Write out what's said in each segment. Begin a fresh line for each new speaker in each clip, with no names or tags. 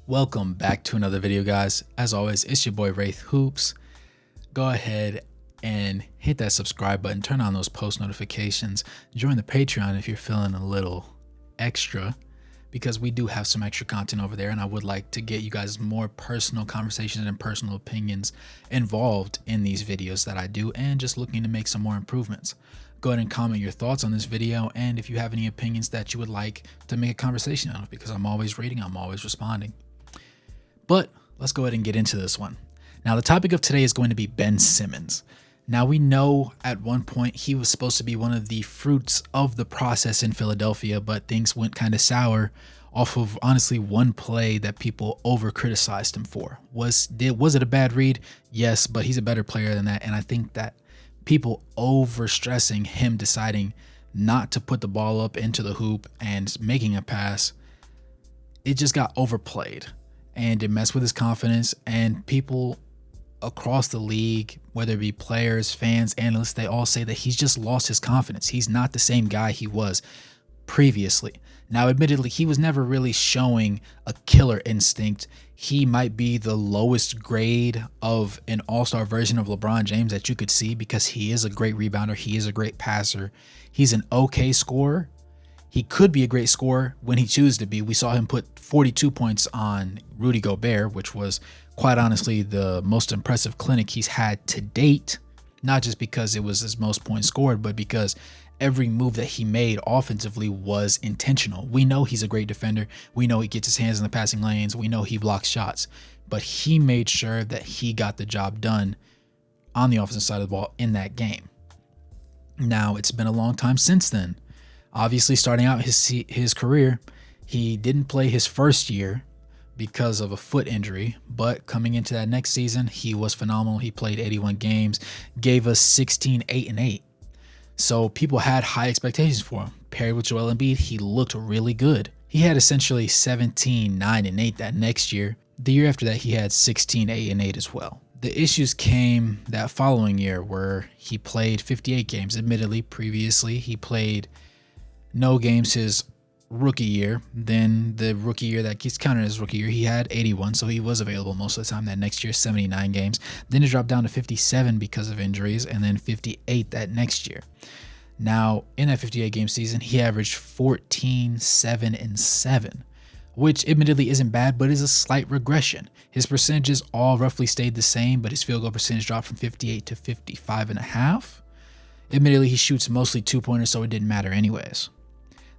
Welcome back to another video, guys. As always, it's your boy Wraith Hoops. Go ahead and hit that subscribe button, turn on those post notifications, join the Patreon if you're feeling a little extra, because we do have some extra content over there, and I would like to get you guys more personal conversations and personal opinions involved in these videos that I do, and just looking to make some more improvements. Go ahead and comment your thoughts on this video, and if you have any opinions that you would like to make a conversation out of, because I'm always reading, I'm always responding. But let's go ahead and get into this one. Now, the topic of today is going to be Ben Simmons. Now, we know at one point he was supposed to be one of the fruits of the process in Philadelphia, but things went kind of sour off of honestly one play that people over criticized him for. Was it a bad read? Yes, but he's a better player than that. And I think that people over stressing him deciding not to put the ball up into the hoop and making a pass, it just got overplayed. And it messed with his confidence, and people across the league, whether it be players, fans, analysts, they all say that he's just lost his confidence. He's not the same guy he was previously. Now, admittedly, he was never really showing a killer instinct. He might be the lowest grade of an all-star version of LeBron James that you could see, because he is a great rebounder. He is a great passer. He's an okay scorer. He could be a great scorer when he chooses to be. We saw him put 42 points on Rudy Gobert, which was quite honestly the most impressive clinic he's had to date. Not just because it was his most points scored, but because every move that he made offensively was intentional. We know he's a great defender. We know he gets his hands in the passing lanes. We know he blocks shots. But he made sure that he got the job done on the offensive side of the ball in that game. Now, it's been a long time since then. Obviously, starting out his career, he didn't play his first year because of a foot injury, but coming into that next season, he was phenomenal. He played 81 games, gave us 16, 8, and 8. So people had high expectations for him. Paired with Joel Embiid, he looked really good. He had essentially 17, 9, and 8 that next year. The year after that, he had 16, 8, and 8 as well. The issues came that following year where he played 58 games. Admittedly, previously, he played no games his rookie year. Then the rookie year that gets counted as rookie year, he had 81, so he was available most of the time. That next year, 79 games. Then it dropped down to 57 because of injuries, and then 58 that next year. Now, in that 58-game season, he averaged 14, 7, and 7, which admittedly isn't bad, but is a slight regression. His percentages all roughly stayed the same, but his field goal percentage dropped from 58 to 55.5. Admittedly, he shoots mostly two-pointers, so it didn't matter anyways.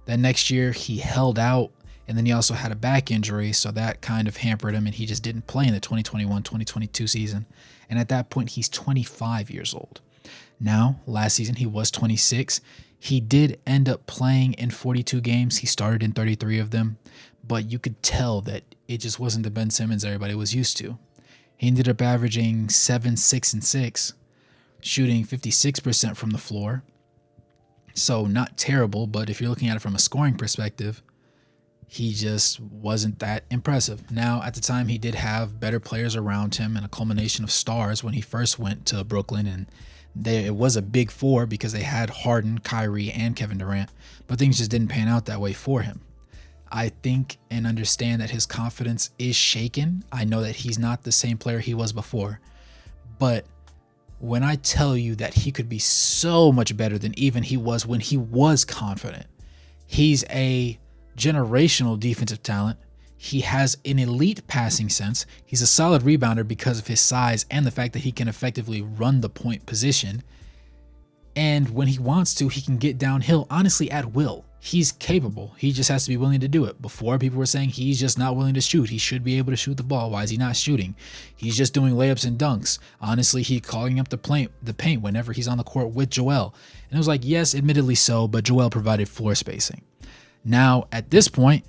That next year, he held out, and then he also had a back injury, so that kind of hampered him, and he just didn't play in the 2021-2022 season. And at that point, he's 25 years old. Now, last season, he was 26. He did end up playing in 42 games. He started in 33 of them, but you could tell that it just wasn't the Ben Simmons everybody was used to. He ended up averaging 7, 6, and 6, shooting 56% from the floor. So not terrible, but if you're looking at it from a scoring perspective, he just wasn't that impressive. Now, at the time, he did have better players around him and a culmination of stars when he first went to Brooklyn, and it was a big four because they had Harden, Kyrie, and Kevin Durant, but things just didn't pan out that way for him. I think and understand that his confidence is shaken. I know that he's not the same player he was before, but when I tell you that he could be so much better than even he was when he was confident, he's a generational defensive talent. He has an elite passing sense. He's a solid rebounder because of his size and the fact that he can effectively run the point position. And when he wants to, he can get downhill, honestly, at will. He's capable. He just has to be willing to do it. Before, people were saying he's just not willing to shoot. He should be able to shoot the ball. Why is he not shooting? He's just doing layups and dunks. Honestly, he's clogging up the paint whenever he's on the court with Joel. And it was like, yes, admittedly so, but Joel provided floor spacing. Now, at this point,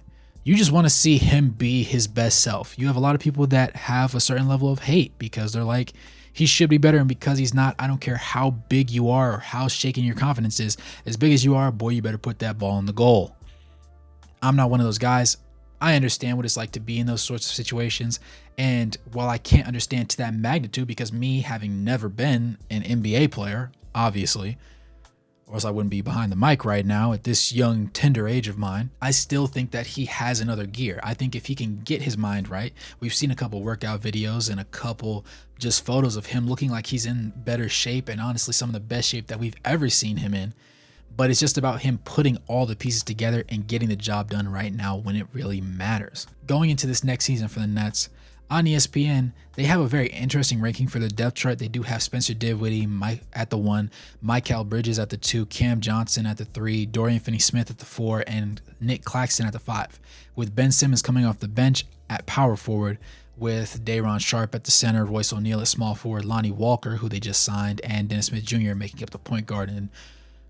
you just want to see him be his best self. You have a lot of people that have a certain level of hate because they're like, he should be better, and because he's not, I don't care how big you are or how shaken your confidence is. As big as you are, boy, you better put that ball in the goal. I'm not one of those guys. I understand what it's like to be in those sorts of situations, and while I can't understand to that magnitude, because me having never been an NBA player, obviously, or else I wouldn't be behind the mic right now at this young, tender age of mine. I still think that he has another gear. I think if he can get his mind right, we've seen a couple workout videos and a couple just photos of him looking like he's in better shape, and honestly some of the best shape that we've ever seen him in. But it's just about him putting all the pieces together and getting the job done right now when it really matters. Going into this next season for the Nets, on ESPN, they have a very interesting ranking for the depth chart. They do have Spencer Dinwiddie at the 1, Mikal Bridges at the 2, Cam Johnson at the 3, Dorian Finney-Smith at the 4, and Nick Claxton at the 5, with Ben Simmons coming off the bench at power forward, with Day'Ron Sharpe at the center, Royce O'Neal at small forward, Lonnie Walker, who they just signed, and Dennis Smith Jr. making up the point guard and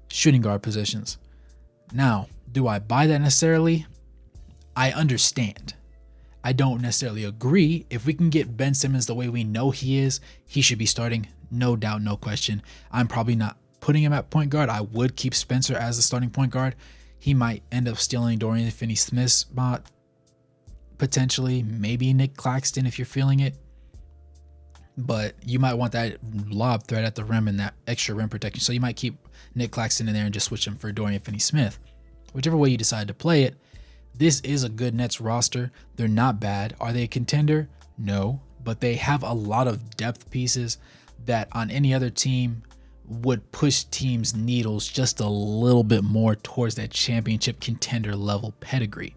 shooting guard positions. Now, do I buy that necessarily? I understand. I don't necessarily agree. If we can get Ben Simmons the way we know he is, he should be starting, no doubt, no question. I'm probably not putting him at point guard. I would keep Spencer as the starting point guard. He might end up stealing Dorian Finney-Smith's spot, potentially, maybe Nick Claxton if you're feeling it. But you might want that lob threat at the rim and that extra rim protection. So you might keep Nick Claxton in there and just switch him for Dorian Finney-Smith. Whichever way you decide to play it, this is a good Nets roster. They're not bad. Are they a contender? No, but they have a lot of depth pieces that on any other team would push teams' needles just a little bit more towards that championship contender level pedigree.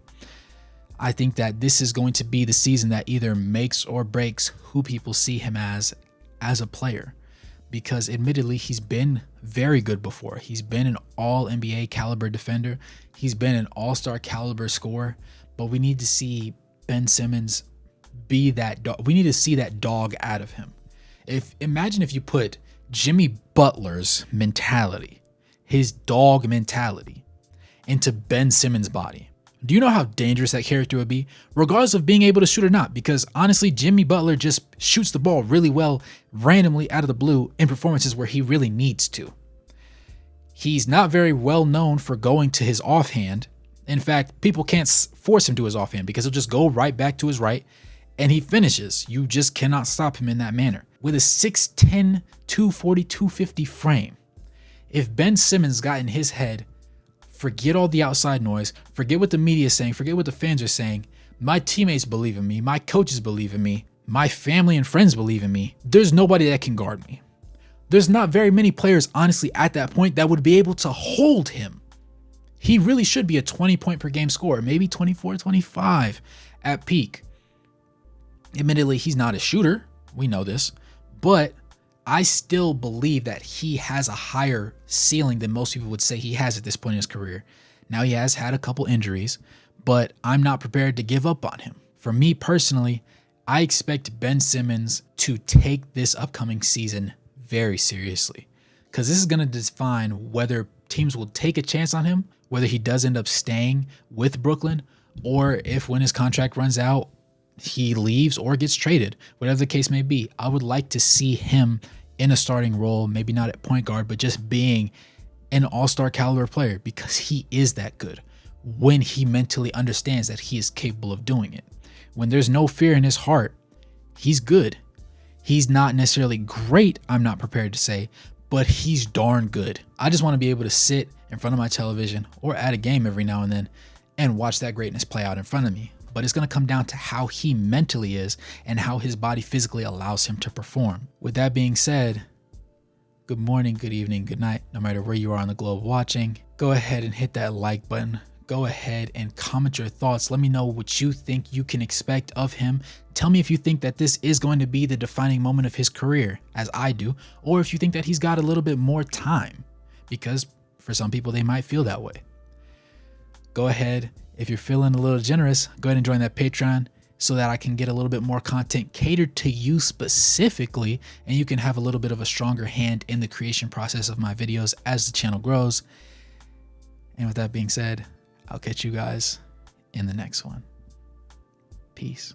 I think that this is going to be the season that either makes or breaks who people see him as a player, because admittedly he's been very good before. He's been an all NBA caliber defender. He's been an all-star caliber scorer, but we need to see Ben Simmons be that dog. We need to see that dog out of him. Imagine if you put Jimmy Butler's mentality, his dog mentality, into Ben Simmons' body. Do you know how dangerous that character would be, regardless of being able to shoot or not? Because honestly, Jimmy Butler just shoots the ball really well, randomly out of the blue in performances where he really needs to. He's not very well known for going to his offhand. In fact, people can't force him to his offhand because he'll just go right back to his right and he finishes. You just cannot stop him in that manner. With a 6'10", 240, 250 frame, if Ben Simmons got in his head, forget all the outside noise, forget what the media is saying, forget what the fans are saying, my teammates believe in me, my coaches believe in me, my family and friends believe in me, there's nobody that can guard me. There's not very many players, honestly, at that point that would be able to hold him. He really should be a 20-point per game scorer, maybe 24, 25 at peak. Admittedly, he's not a shooter. We know this. But I still believe that he has a higher ceiling than most people would say he has at this point in his career. Now, he has had a couple injuries, but I'm not prepared to give up on him. For me personally, I expect Ben Simmons to take this upcoming season very seriously, because this is going to define whether teams will take a chance on him, whether he does end up staying with Brooklyn, or if when his contract runs out, he leaves or gets traded, whatever the case may be. I would like to see him in a starting role, maybe not at point guard, but just being an all-star caliber player, because he is that good when he mentally understands that he is capable of doing it. When there's no fear in his heart, he's good. He's not necessarily great, I'm not prepared to say, but he's darn good. I just want to be able to sit in front of my television or at a game every now and then and watch that greatness play out in front of me. But it's going to come down to how he mentally is and how his body physically allows him to perform. With that being said, good morning, good evening, good night, no matter where you are on the globe watching. Go ahead and hit that like button. Go ahead and comment your thoughts. Let me know what you think you can expect of him. Tell me if you think that this is going to be the defining moment of his career, as I do, or if you think that he's got a little bit more time, because for some people, they might feel that way. Go ahead. If you're feeling a little generous, go ahead and join that Patreon so that I can get a little bit more content catered to you specifically, and you can have a little bit of a stronger hand in the creation process of my videos as the channel grows. And with that being said, I'll catch you guys in the next one. Peace.